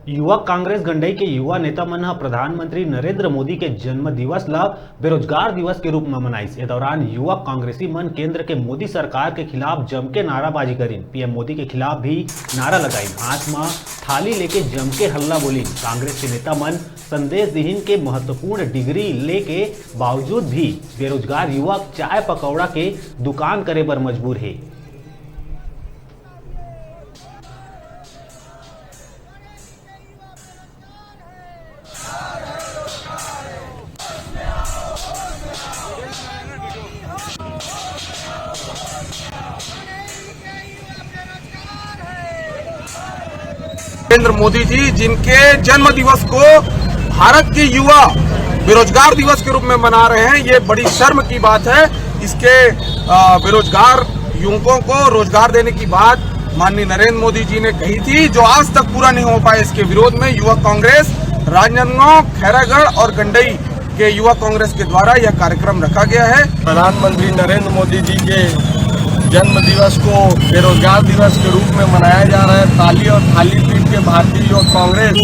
युवा कांग्रेस गंडई के युवा नेता मन प्रधानमंत्री नरेंद्र मोदी के जन्म दिवस ला बेरोजगार दिवस के रूप में मनाइस। इस दौरान युवा कांग्रेसी मन केंद्र के मोदी सरकार के खिलाफ जम के नाराबाजी करीन। पीएम मोदी के खिलाफ भी नारा लगाई, हाथ में थाली लेके जम के हल्ला बोली। कांग्रेस के नेता मन संदेश दीहिन के महत्वपूर्ण डिग्री लेके बावजूद भी बेरोजगार युवा चाय पकौड़ा के दुकान करे पर मजबूर है। नरेंद्र मोदी जी जिनके जन्म दिवस को भारत के युवा बेरोजगार दिवस के रूप में मना रहे हैं, ये बड़ी शर्म की बात है। इसके बेरोजगार युवकों को रोजगार देने की बात माननीय नरेंद्र मोदी जी ने कही थी, जो आज तक पूरा नहीं हो पाया। इसके विरोध में युवा कांग्रेस राजनांदगांव, खैरागढ़ और गंडई के युवा कांग्रेस के द्वारा यह कार्यक्रम रखा गया है। प्रधानमंत्री नरेंद्र मोदी जी के जन्म दिवस को बेरोजगार दिवस के रूप में मनाया जा रहा है। ताली और थाली पीट के भारतीय युवा कांग्रेस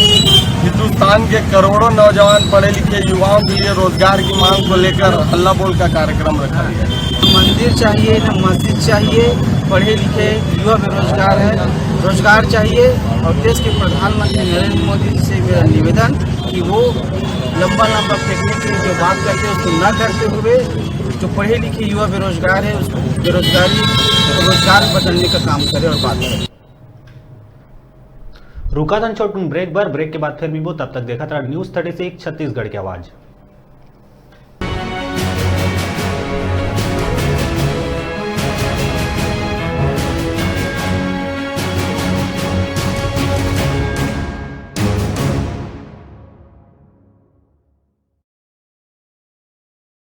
हिंदुस्तान के करोड़ों नौजवान पढ़े लिखे युवाओं के लिए रोजगार की मांग को लेकर हल्ला बोल का कार्यक्रम रखा गया। मंदिर चाहिए न मस्जिद चाहिए, पढ़े लिखे युवा बेरोजगार है, रोजगार चाहिए। और देश के प्रधानमंत्री नरेंद्र मोदी जी से मेरा निवेदन कि वो लंबा फेंकने की जो बात करते हैं उसको न करते हुए जो पढ़े लिखे युवा बेरोजगार है उसको रोजगार बदलने का काम करे और बात करे। रुका था छोटू ब्रेक के बाद फिर मिलबो, तब तक देखा था न्यूज़ 36 छत्तीसगढ़ की आवाज।